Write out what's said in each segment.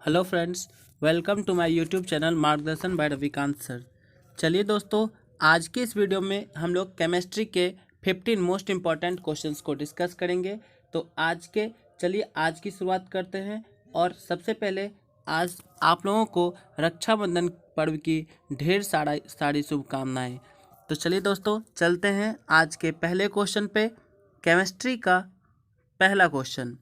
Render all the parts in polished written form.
Hello friends, welcome to my YouTube channel Margdarshan by Ravikant sir. चलिए दोस्तों, आज की इस वीडियो में हम लोग केमिस्ट्री के 15 मोस्ट इम्पॉर्टेंट क्वेश्चंस को डिस्कस करेंगे। तो आज की शुरुआत करते हैं। और सबसे पहले आज आप लोगों को रक्षाबंधन पर्व की ढेर सारी शुभकामनाएं। तो चलिए दोस्तों, चलते हैं आज के पहले क्वेश्चन पे। केमिस्ट्री का पहला क्वेश्चन,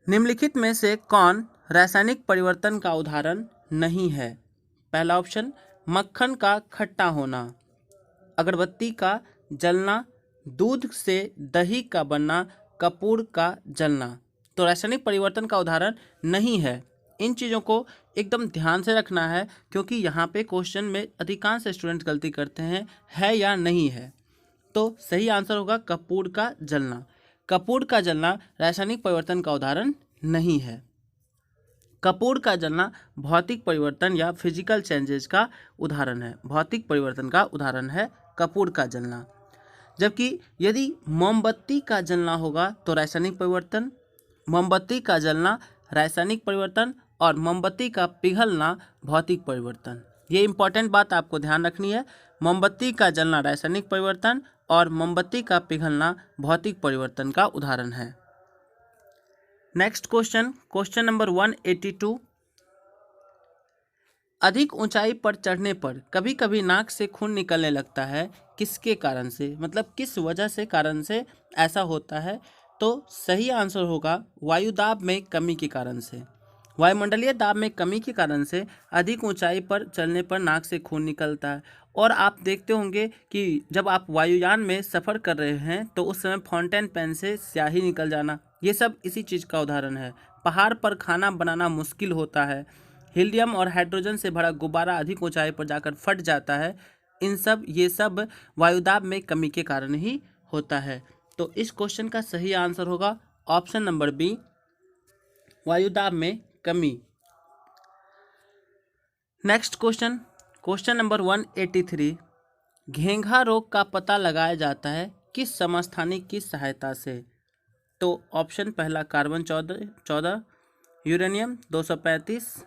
निम्नलिखित में से कौन रासायनिक परिवर्तन का उदाहरण नहीं है? पहला ऑप्शन, मक्खन का खट्टा होना, अगरबत्ती का जलना, दूध से दही का बनना, कपूर का जलना। तो रासायनिक परिवर्तन का उदाहरण नहीं है। इन चीज़ों को एकदम ध्यान से रखना है, क्योंकि यहाँ पे क्वेश्चन में अधिकांश स्टूडेंट गलती करते हैं, है या नहीं है। तो सही आंसर होगा कपूर का जलना। कपूर का जलना रासायनिक परिवर्तन का उदाहरण नहीं है। कपूर का जलना भौतिक परिवर्तन या फिजिकल चेंजेस का उदाहरण है। भौतिक परिवर्तन का उदाहरण है कपूर का जलना। जबकि यदि मोमबत्ती का जलना होगा तो रासायनिक परिवर्तन, मोमबत्ती का जलना रासायनिक परिवर्तन और मोमबत्ती का पिघलना भौतिक परिवर्तन। ये इंपॉर्टेंट बात आपको ध्यान रखनी है। मोमबत्ती का जलना रासायनिक परिवर्तन और मोमबत्ती का पिघलना भौतिक परिवर्तन का उदाहरण है। Next question number 182। अधिक ऊंचाई पर चढ़ने पर कभी कभी नाक से खून निकलने लगता है, किसके कारण से? मतलब किस वजह से कारण से ऐसा होता है? तो सही आंसर होगा वायुदाब में कमी के कारण से। वायुमंडलीय दाब में कमी के कारण से अधिक ऊंचाई पर चलने पर नाक से खून निकलता है। और आप देखते होंगे कि जब आप वायुयान में सफ़र कर रहे हैं तो उस समय फाउंटेन पेन से स्याही निकल जाना, ये सब इसी चीज़ का उदाहरण है। पहाड़ पर खाना बनाना मुश्किल होता है, हीलियम और हाइड्रोजन से भरा गुब्बारा अधिक ऊंचाई पर जाकर फट जाता है। ये सब वायुदाब में कमी के कारण ही होता है। तो इस क्वेश्चन का सही आंसर होगा ऑप्शन नंबर बी, वायुदाब में कमी। Next question number 183। घेंघा रोग का पता लगाया जाता है किस समस्थानिक की सहायता से? तो ऑप्शन पहला, कार्बन 14, यूरेनियम 235,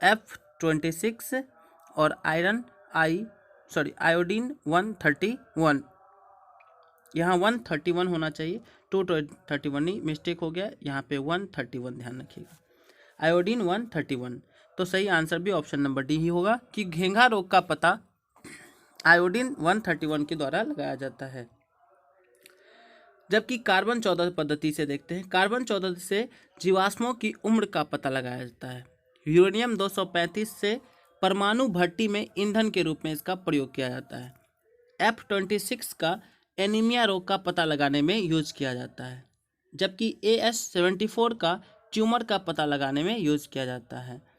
F26 और आयोडीन 131। यहाँ 131 होना चाहिए, 231 नहीं, मिस्टेक हो गया, यहाँ पे 131 ध्यान रखिएगा। आयोडीन 131। तो सही आंसर भी ऑप्शन नंबर डी ही होगा कि घेंघा रोग का पता आयोडीन 131 के द्वारा लगाया जाता है। जबकि कार्बन 14 पद्धति से देखते हैं, कार्बन 14 से जीवाश्मों की उम्र का पता लगाया जाता है। यूरेनियम 235 से परमाणु भट्टी में ईंधन के रूप में इसका प्रयोग किया जाता है। F26 का एनीमिया रोग का पता लगाने में यूज किया जाता है। जबकि AS74 का ट्यूमर का पता लगाने में यूज किया जाता है।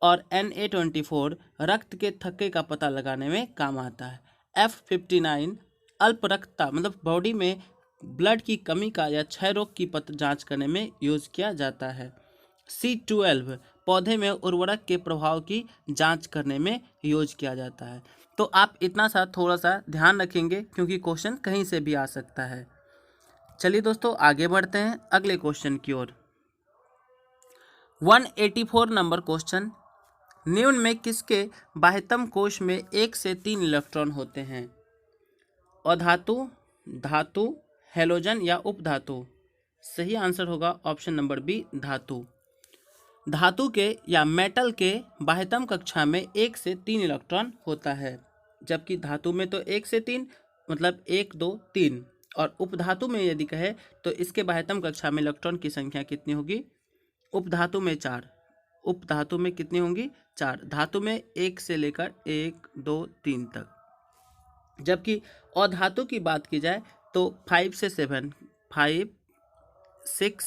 और Na24 रक्त के थक्के का पता लगाने में काम आता है। F59 अल्प रक्तता मतलब बॉडी में ब्लड की कमी का या क्षय रोग की जांच करने में यूज किया जाता है। C12 पौधे में उर्वरक के प्रभाव की जांच करने में यूज किया जाता है। तो आप इतना सा थोड़ा सा ध्यान रखेंगे, क्योंकि क्वेश्चन कहीं से भी आ सकता है। चलिए दोस्तों, आगे बढ़ते हैं अगले क्वेश्चन की ओर। 184 नंबर क्वेश्चन, निम्न में किसके बाह्यतम कोश में 1 से 3 इलेक्ट्रॉन होते हैं? अधातु, धातु, हैलोजन या उपधातु? सही आंसर होगा ऑप्शन नंबर बी, धातु। धातु के या मेटल के बाह्यतम कक्षा में 1 से 3 इलेक्ट्रॉन होता है। जबकि धातु में तो 1 से 3 मतलब 1, 2, 3। और उपधातु में यदि कहे तो इसके बाह्यतम कक्षा में इलेक्ट्रॉन की संख्या कितनी होगी? उपधातु में 4। उपधातु में कितनी होंगी? 4। धातु में 1 से लेकर 1, 2, 3 तक। जबकि अधातु की बात की जाए तो 5 से 7, 5, 6,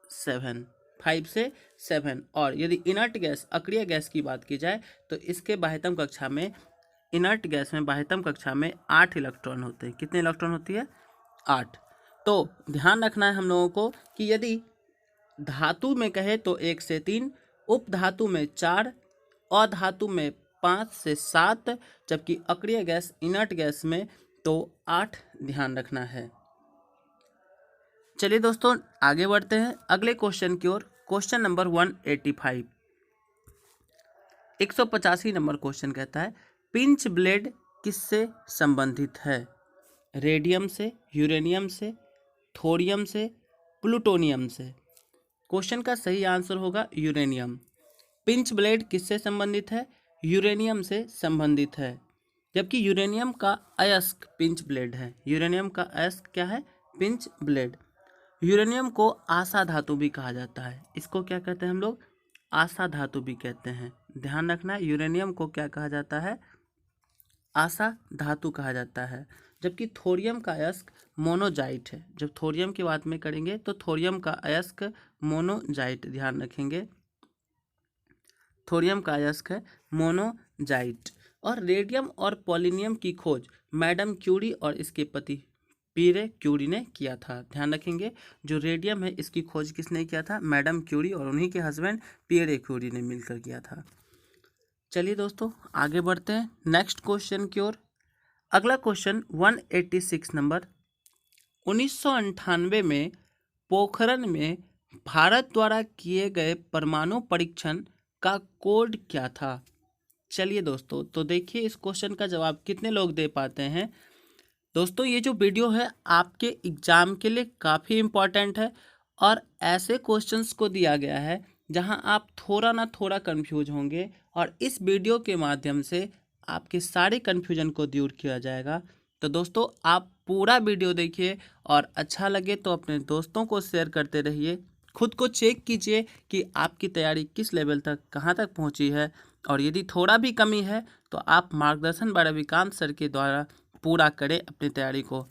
7, 5 से 7। और यदि इनर्ट गैस, अक्रिय गैस की बात की जाए तो इसके बाह्यतम कक्षा में, इनर्ट गैस में बाह्यतम कक्षा में 8 इलेक्ट्रॉन होते हैं। कितने इलेक्ट्रॉन होती है? 8। तो ध्यान रखना है हम लोगों को कि यदि धातु में कहे तो 1 से 3, उपधातु में 4, अधातु में 5 से 7, जबकि अक्रिय गैस, इनर्ट गैस में तो 8 ध्यान रखना है। चलिए दोस्तों, आगे बढ़ते हैं अगले क्वेश्चन की ओर। Question number 185। 185 नंबर क्वेश्चन कहता है पिंच ब्लेड किससे संबंधित है? रेडियम से, यूरेनियम से, थोरियम से, प्लूटोनियम से। क्वेश्चन का सही आंसर होगा यूरेनियम। पिंच ब्लेड किससे संबंधित है? यूरेनियम से संबंधित है। जबकि यूरेनियम का अयस्क पिंच ब्लेड है। यूरेनियम का अयस्क क्या है? Pinch blade. यूरेनियम को आशा धातु भी कहा जाता है। इसको क्या कहते हैं हम लोग? आशा धातु भी कहते हैं। ध्यान रखना, यूरेनियम को क्या कहा जाता है? आशा धातु कहा जाता है। जबकि थोरियम का अयस्क मोनोजाइट है। जब थोरियम की बात में करेंगे तो थोरियम का अयस्क मोनोजाइट, ध्यान रखेंगे, थोरियम का अयस्क है मोनोजाइट। और रेडियम और पोलिनियम की खोज मैडम क्यूरी और इसके पति पीरे क्यूरी ने किया था। ध्यान रखेंगे, जो रेडियम है इसकी खोज किसने किया था? मैडम क्यूरी, और उन्हीं के हस्बैंड पियरे क्यूरी ने मिलकर किया था। चलिए दोस्तों आगे बढ़ते हैं नेक्स्ट क्वेश्चन की ओर। अगला क्वेश्चन 186 नंबर। 1998 में पोखरण में भारत द्वारा किए गए परमाणु परीक्षण का कोड क्या था? चलिए दोस्तों, तो देखिए इस क्वेश्चन का जवाब कितने लोग दे पाते हैं। दोस्तों ये जो वीडियो है आपके एग्ज़ाम के लिए काफ़ी इम्पॉर्टेंट है और ऐसे क्वेश्चंस को दिया गया है जहां आप थोड़ा ना थोड़ा कंफ्यूज होंगे, और इस वीडियो के माध्यम से आपके सारे कन्फ्यूजन को दूर किया जाएगा। तो दोस्तों आप पूरा वीडियो देखिए और अच्छा लगे तो अपने दोस्तों को शेयर करते रहिए। खुद को चेक कीजिए कि आपकी तैयारी किस लेवल तक, कहाँ तक पहुँची है, और यदि थोड़ा भी कमी है तो आप मार्गदर्शन बाय रविकांत सर के द्वारा पूरा करें अपनी तैयारी को।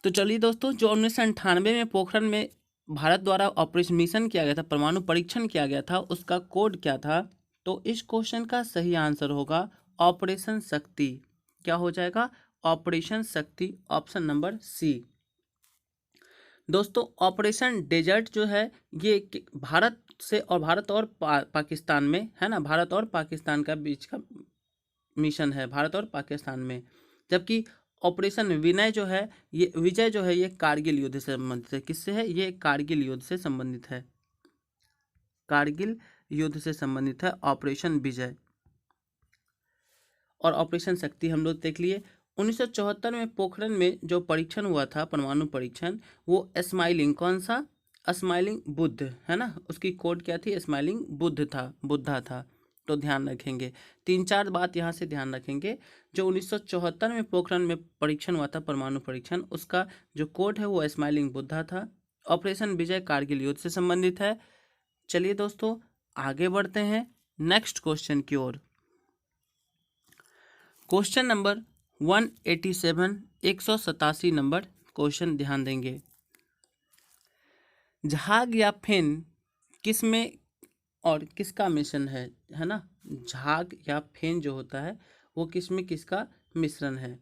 तो चलिए दोस्तों, जो 1998 में पोखरण में भारत द्वारा ऑपरेशन मिशन किया गया था, परमाणु परीक्षण किया गया था, उसका कोड क्या था? तो इस क्वेश्चन का सही आंसर होगा ऑपरेशन शक्ति। क्या हो जाएगा? ऑपरेशन शक्ति, ऑप्शन नंबर सी। दोस्तों ऑपरेशन डेजर्ट जो है ये भारत से और भारत और पाकिस्तान में है ना, भारत और पाकिस्तान का बीच का मिशन है, भारत और पाकिस्तान में। जबकि ऑपरेशन विनय जो है ये, विजय जो है ये कारगिल युद्ध से संबंधित है। किससे है? ये कारगिल युद्ध से संबंधित है। कारगिल युद्ध से संबंधित है ऑपरेशन विजय। और ऑपरेशन शक्ति हम लोग देख लिए। 1974 में पोखरण में जो परीक्षण हुआ था, परमाणु परीक्षण, वो स्माइलिंग, कौन सा? स्माइलिंग बुद्ध, है ना, उसकी कोड क्या थी? स्माइलिंग बुद्ध था, बुद्धा था। तो ध्यान रखेंगे, 3-4 बात यहाँ से ध्यान रखेंगे। जो 1974 में पोखरण में परीक्षण हुआ था, परमाणु परीक्षण, उसका जो कोड है वो स्माइलिंग बुद्धा था। ऑपरेशन विजय कारगिल युद्ध से संबंधित है। चलिए दोस्तों आगे बढ़ते हैं नेक्स्ट क्वेश्चन की ओर। क्वेश्चन नंबर 187, 187 नंबर क्वेश्चन ध्यान देंगे। झाग या फेन किस में और किसका मिश्रण है ना? झाग या फेन जो होता है वो किस में किसका मिश्रण है?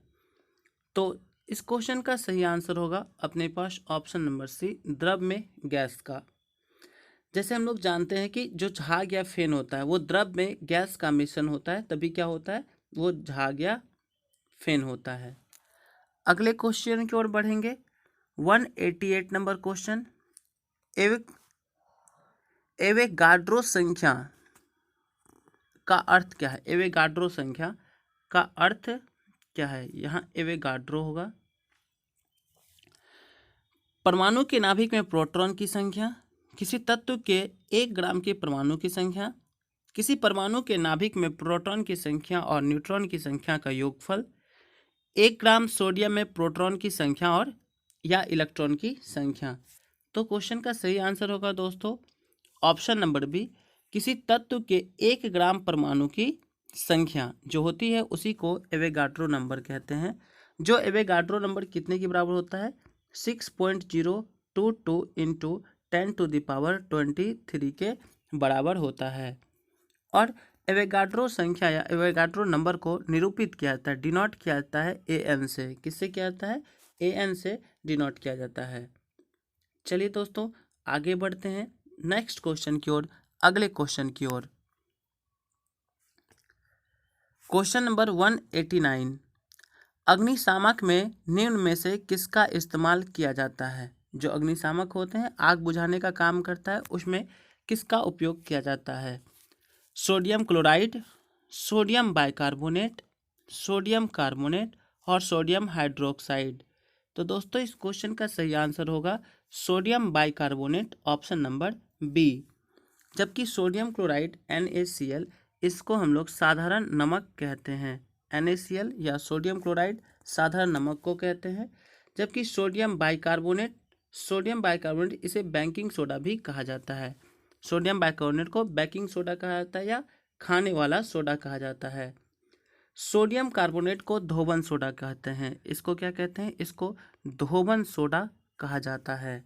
तो इस क्वेश्चन का सही आंसर होगा अपने पास ऑप्शन नंबर सी, द्रव में गैस का। जैसे हम लोग जानते हैं कि जो झाग या फेन होता है वो द्रव में गैस का मिश्रण होता है, तभी क्या होता है? वो झाग या फेन होता है। अगले क्वेश्चन की ओर बढ़ेंगे। 188 नंबर क्वेश्चन। एवोगाड्रो संख्या का अर्थ क्या है? एवोगाड्रो संख्या का अर्थ क्या है? यहाँ एवोगाड्रो होगा परमाणु के नाभिक में प्रोटॉन की संख्या, किसी तत्व के 1 ग्राम के परमाणु की संख्या, किसी परमाणु के नाभिक में प्रोटॉन की संख्या और न्यूट्रॉन की संख्या का योगफल, 1 ग्राम सोडियम में प्रोटॉन की संख्या और या इलेक्ट्रॉन की संख्या। तो क्वेश्चन का सही आंसर होगा दोस्तों ऑप्शन नंबर बी, किसी तत्व के 1 ग्राम परमाणु की संख्या जो होती है उसी को एवोगाड्रो नंबर कहते हैं। जो एवोगाड्रो नंबर कितने के बराबर होता है? 6.022 इंटू 10⁻23 के बराबर होता है। और एवोगाड्रो संख्या या एवोगाड्रो नंबर को निरूपित किया जाता है, डिनोट किया जाता है AN से। किससे किया जाता है? AN से डिनोट किया जाता है। चलिए दोस्तों आगे बढ़ते हैं नेक्स्ट क्वेश्चन की ओर, अगले क्वेश्चन की ओर। Question number 189। अग्निशामक में निम्न में से किसका इस्तेमाल किया जाता है? जो अग्निशामक होते हैं, आग बुझाने का काम करता है, उसमें किसका उपयोग किया जाता है? Sodium chloride, sodium bicarbonate, sodium carbonate और सोडियम हाइड्रोक्साइड। तो दोस्तों इस क्वेश्चन का सही आंसर होगा sodium bicarbonate, option number B. जबकि सोडियम क्लोराइड NaCl, इसको हम लोग साधारण नमक कहते हैं। NaCl या सोडियम क्लोराइड साधारण नमक को कहते हैं। जबकि सोडियम बाइकार्बोनेट इसे बेकिंग सोडा भी कहा जाता है। सोडियम बाइकार्बोनेट को बेकिंग सोडा कहा जाता है या खाने वाला सोडा कहा जाता है। सोडियम कार्बोनेट को धोबन सोडा कहते हैं। इसको क्या कहते हैं? इसको धोबन सोडा कहा जाता है।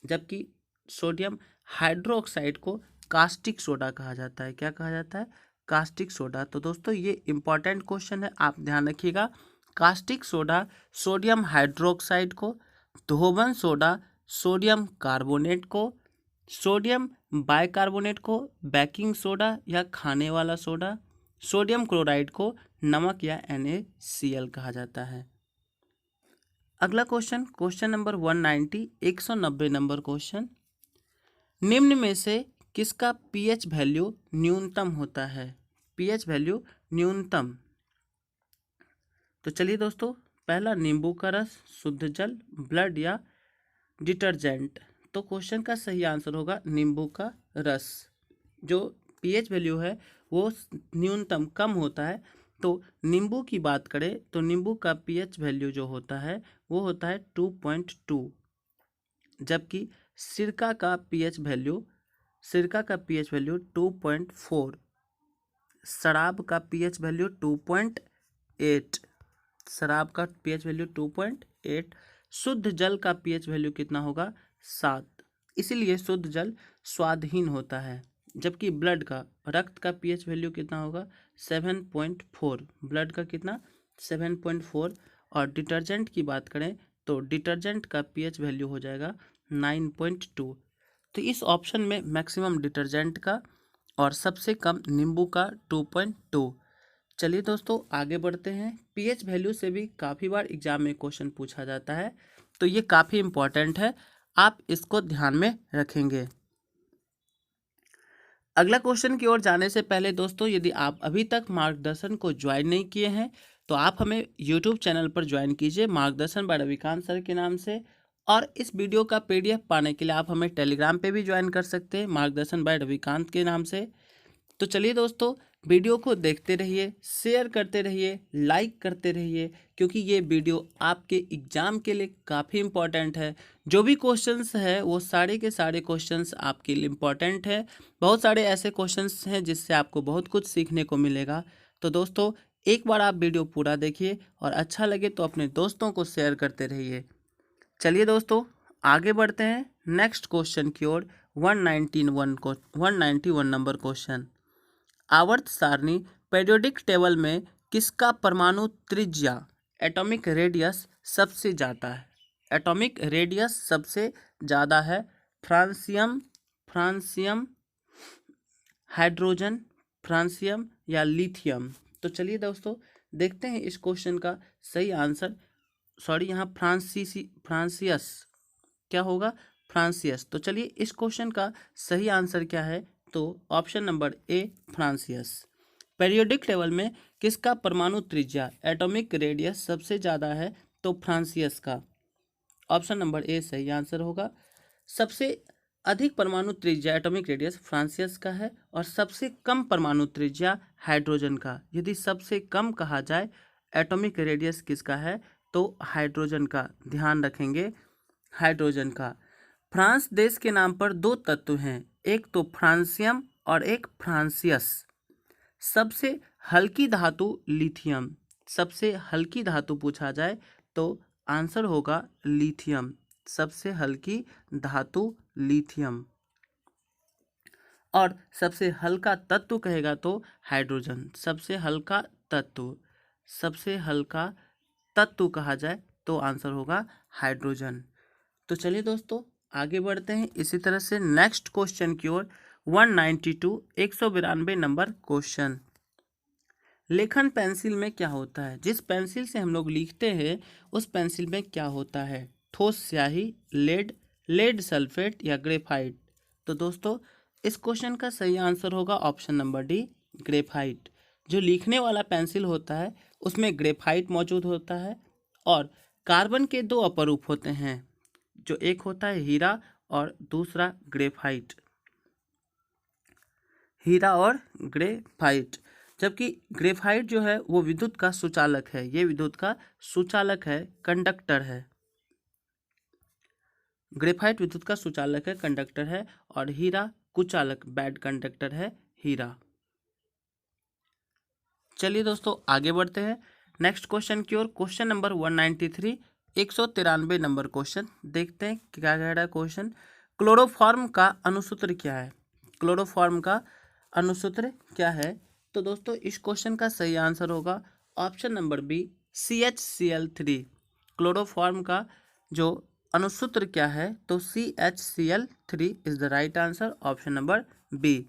जबकि सोडियम हाइड्रोक्साइड को कास्टिक सोडा कहा जाता है। क्या कहा जाता है? Caustic soda. तो दोस्तों ये इंपॉर्टेंट क्वेश्चन है, आप ध्यान रखिएगा। कास्टिक सोडा सोडियम हाइड्रोक्साइड को, धोबन सोडा सोडियम कार्बोनेट को, सोडियम बाइकार्बोनेट को बेकिंग सोडा या खाने वाला सोडा, सोडियम क्लोराइड को नमक या NaCl कहा जाता है। अगला question, question number 190, 190 number question. निम्न में से किसका pH वैल्यू न्यूनतम होता है? pH वैल्यू न्यूनतम। तो चलिए दोस्तों, पहला नींबू का रस, शुद्ध जल, ब्लड या डिटर्जेंट। तो क्वेश्चन का सही आंसर होगा नींबू का रस। जो pH वैल्यू है वो न्यूनतम कम होता है। तो नींबू की बात करें तो नींबू का pH वैल्यू जो होता है वो होता है 2.2। जबकि सिरका का pH वैल्यू 2.4। शराब का pH वैल्यू 2.8। शराब का pH वैल्यू 2.8। शुद्ध जल का pH वैल्यू कितना होगा? 7। इसीलिए शुद्ध जल स्वादहीन होता है। जबकि ब्लड का, रक्त का pH वैल्यू कितना होगा? 7.4। ब्लड का कितना? 7.4। और डिटर्जेंट की बात करें तो डिटर्जेंट का pH वैल्यू हो जाएगा 9.2। तो इस ऑप्शन में मैक्सिमम डिटर्जेंट का और सबसे कम नींबू का 2.2। चलिए दोस्तों आगे बढ़ते हैं। pH वैल्यू से भी काफ़ी बार एग्जाम में क्वेश्चन पूछा जाता है, तो ये काफ़ी इम्पॉर्टेंट है, आप इसको ध्यान में रखेंगे। अगला क्वेश्चन की ओर जाने से पहले दोस्तों, यदि आप अभी तक मार्गदर्शन को ज्वाइन नहीं किए हैं तो आप हमें यूट्यूब चैनल पर ज्वाइन कीजिए, मार्गदर्शन बाय रविकांत सर के नाम से। और इस वीडियो का PDF पाने के लिए आप हमें टेलीग्राम पे भी ज्वाइन कर सकते हैं, मार्गदर्शन बाय रविकांत के नाम से। तो चलिए दोस्तों, वीडियो को देखते रहिए, शेयर करते रहिए, लाइक करते रहिए, क्योंकि ये वीडियो आपके एग्ज़ाम के लिए काफ़ी इम्पॉर्टेंट है। जो भी क्वेश्चंस है वो सारे के सारे क्वेश्चंस आपके लिए इम्पॉर्टेंट है। बहुत सारे ऐसे क्वेश्चंस हैं जिससे आपको बहुत कुछ सीखने को मिलेगा। तो दोस्तों एक बार आप वीडियो पूरा देखिए और अच्छा लगे तो अपने दोस्तों को शेयर करते रहिए। चलिए दोस्तों आगे बढ़ते हैं नेक्स्ट क्वेश्चन की ओर। 191 नंबर क्वेश्चन। आवर्त सारणी पीरियोडिक टेबल में किसका परमाणु त्रिज्या, एटॉमिक रेडियस सबसे ज़्यादा है? एटॉमिक रेडियस सबसे ज़्यादा है फ्रांसियम, हाइड्रोजन, फ्रांसियम या लिथियम। तो चलिए दोस्तों देखते हैं इस क्वेश्चन का सही आंसर। यहाँ फ्रांसियस क्या होगा? फ्रांसियस। तो चलिए इस क्वेश्चन का सही आंसर क्या है? तो ऑप्शन नंबर ए फ्रांसियस। पीरियोडिक टेबल में किसका परमाणु त्रिज्या, एटॉमिक रेडियस सबसे ज़्यादा है? तो फ्रांसियस का। ऑप्शन नंबर ए सही आंसर होगा। सबसे अधिक परमाणु त्रिज्या, एटॉमिक रेडियस फ्रांसियस का है और सबसे कम परमाणु त्रिज्या हाइड्रोजन का। यदि सबसे कम कहा जाए एटॉमिक रेडियस किसका है तो हाइड्रोजन का। ध्यान रखेंगे हाइड्रोजन का। फ्रांस देश के नाम पर दो तत्व हैं, एक तो फ्रांसियम और एक फ्रांसियस। सबसे हल्की धातु लिथियम। सबसे हल्की धातु पूछा जाए तो आंसर होगा लिथियम। सबसे हल्की धातु लिथियम। और सबसे हल्का तत्व कहेगा तो हाइड्रोजन। सबसे हल्का तत्व कहा जाए तो आंसर होगा हाइड्रोजन। तो चलिए दोस्तों आगे बढ़ते हैं इसी तरह से नेक्स्ट क्वेश्चन की ओर। 192 नंबर क्वेश्चन। लेखन पेंसिल में क्या होता है? जिस पेंसिल से हम लोग लिखते हैं उस पेंसिल में क्या होता है? ठोस स्याही, लेड सल्फेट या ग्रेफाइट। तो दोस्तों इस क्वेश्चन का सही आंसर होगा ऑप्शन नंबर डी, ग्रेफाइट। जो लिखने वाला पेंसिल होता है उसमें ग्रेफाइट मौजूद होता है। और कार्बन के दो अपरूप होते हैं, जो एक होता है हीरा और दूसरा ग्रेफाइट, हीरा और ग्रेफाइट। जबकि ग्रेफाइट जो है वो विद्युत का सुचालक है, ये विद्युत का सुचालक है, कंडक्टर है। ग्रेफाइट विद्युत का सुचालक है, कंडक्टर है, और हीरा कुचालक, बैड कंडक्टर है हीरा। चलिए दोस्तों आगे बढ़ते हैं नेक्स्ट क्वेश्चन की ओर। Question number 193, 193 number question. देखते हैं क्या कह रहा है क्वेश्चन। क्लोरोफॉर्म का अनुसूत्र क्या है? क्लोरोफॉर्म का अनुसूत्र क्या है? तो दोस्तों इस क्वेश्चन का सही आंसर होगा option number B, CHCl3। Chloroform का जो अनुसूत्र क्या है? तो CHCl3 is the right answer, option number B.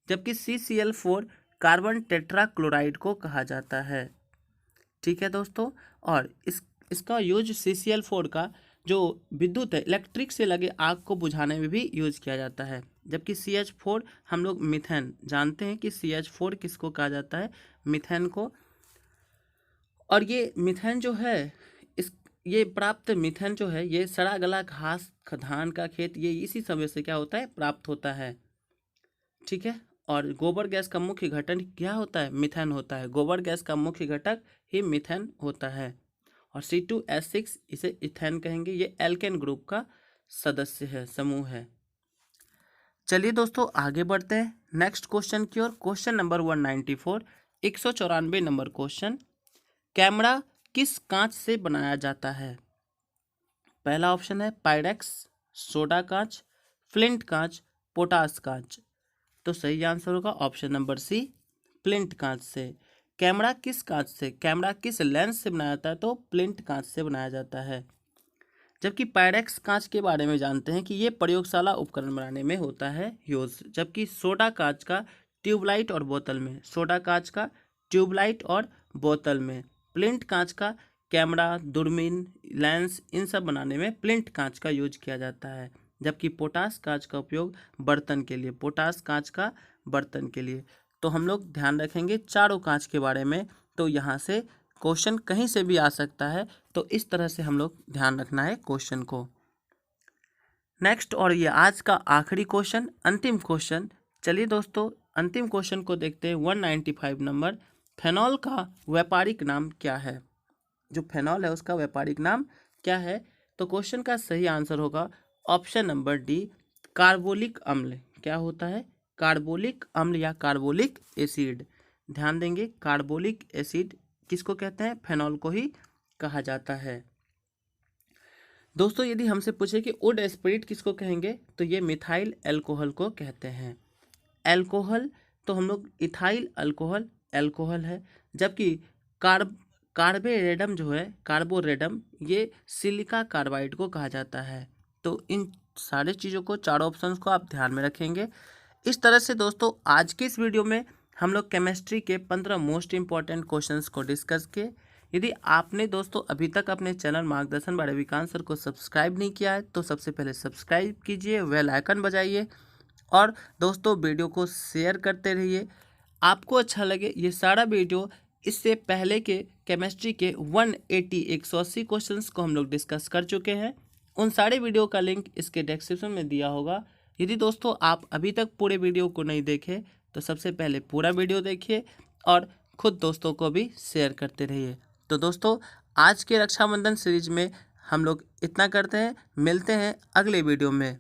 जबकि CCl4 कार्बन टेट्राक्लोराइड को कहा जाता है। ठीक है दोस्तों, और इसका यूज CCl4 का जो विद्युत है, इलेक्ट्रिक से लगे आग को बुझाने में भी यूज किया जाता है। जबकि CH4 हम लोग मीथेन जानते हैं कि CH4 किसको कहा जाता है? मीथेन को। और ये मीथेन जो है, ये प्राप्त मीथेन जो है ये सड़ा गला घास, धान का खेत, ये इसी समय से क्या होता है? प्राप्त होता है। ठीक है, और गोबर गैस का मुख्य घटक क्या होता है? मीथेन होता है। गोबर गैस का मुख्य घटक ही मीथेन होता है। और C2H6 इसे इथेन कहेंगे, ये एल्केन ग्रुप का सदस्य है, समूह है। चलिए दोस्तों आगे बढ़ते हैं नेक्स्ट क्वेश्चन की ओर। Question number 194, 194 number question. Camera किस कांच से बनाया जाता है? पहला ऑप्शन है पायरेक्स, सोडा कांच, फ्लिंट कांच, पोटास कांच। तो सही आंसर होगा ऑप्शन नंबर सी, फ्लिंट कांच से। कैमरा किस कांच से, कैमरा किस लेंस से बनाया जाता है? तो फ्लिंट कांच से बनाया जाता है। जबकि पायरेक्स कांच के बारे में जानते हैं कि ये प्रयोगशाला उपकरण बनाने में होता है यूज। जबकि सोडा कांच का ट्यूबलाइट और बोतल में, सोडा कांच का ट्यूबलाइट और बोतल में। फ्लिंट कांच का कैमरा, दूरबीन, लेंस, इन सब बनाने में फ्लिंट कांच का यूज किया जाता है। जबकि पोटास कांच का उपयोग बर्तन के लिए, पोटास कांच का बर्तन के लिए। तो हम लोग ध्यान रखेंगे चारों कांच के बारे में। तो यहाँ से क्वेश्चन कहीं से भी आ सकता है, तो इस तरह से हम लोग ध्यान रखना है क्वेश्चन को। नेक्स्ट, और ये आज का आखिरी क्वेश्चन, अंतिम क्वेश्चन। चलिए दोस्तों अंतिम क्वेश्चन को देखते हैं। 195 नंबर। फेनॉल का व्यापारिक नाम क्या है? जो फेनॉल है उसका व्यापारिक नाम क्या है? तो क्वेश्चन का सही आंसर होगा ऑप्शन नंबर डी, कार्बोलिक अम्ल। क्या होता है? कार्बोलिक अम्ल या कार्बोलिक एसिड। ध्यान देंगे, कार्बोलिक एसिड किसको कहते हैं? फेनॉल को ही कहा जाता है। दोस्तों यदि हमसे पूछे कि वुड स्पिरिट किसको कहेंगे, तो ये मिथाइल अल्कोहल को कहते हैं। अल्कोहल तो हम लोग इथाइल अल्कोहल, अल्कोहल है। जबकि कार्बोरेडम जो है, कार्बोरेडम, ये सिलिका कार्बाइड को कहा जाता है। तो इन सारे चीज़ों को, चारों ऑप्शंस को आप ध्यान में रखेंगे। इस तरह से दोस्तों आज की इस वीडियो में हम लोग केमिस्ट्री के 15 मोस्ट इंपॉर्टेंट क्वेश्चंस को डिस्कस किए। यदि आपने दोस्तों अभी तक अपने channel Margdarshan by Ravikant sir को सब्सक्राइब नहीं किया है तो सबसे पहले सब्सक्राइब कीजिए, बेल आइकन बजाइए, और दोस्तों वीडियो को शेयर करते रहिए। आपको अच्छा लगे ये सारा वीडियो, इससे पहले के केमिस्ट्री के 180 क्वेश्चंस को हम लोग डिस्कस कर चुके हैं। उन सारे वीडियो का लिंक इसके डिस्क्रिप्शन में दिया होगा। यदि दोस्तों आप अभी तक पूरे वीडियो को नहीं देखे तो सबसे पहले पूरा वीडियो देखिए और खुद दोस्तों को भी शेयर करते रहिए। तो दोस्तों आज के रक्षाबंधन सीरीज में हम लोग इतना करते हैं, मिलते हैं अगले वीडियो में।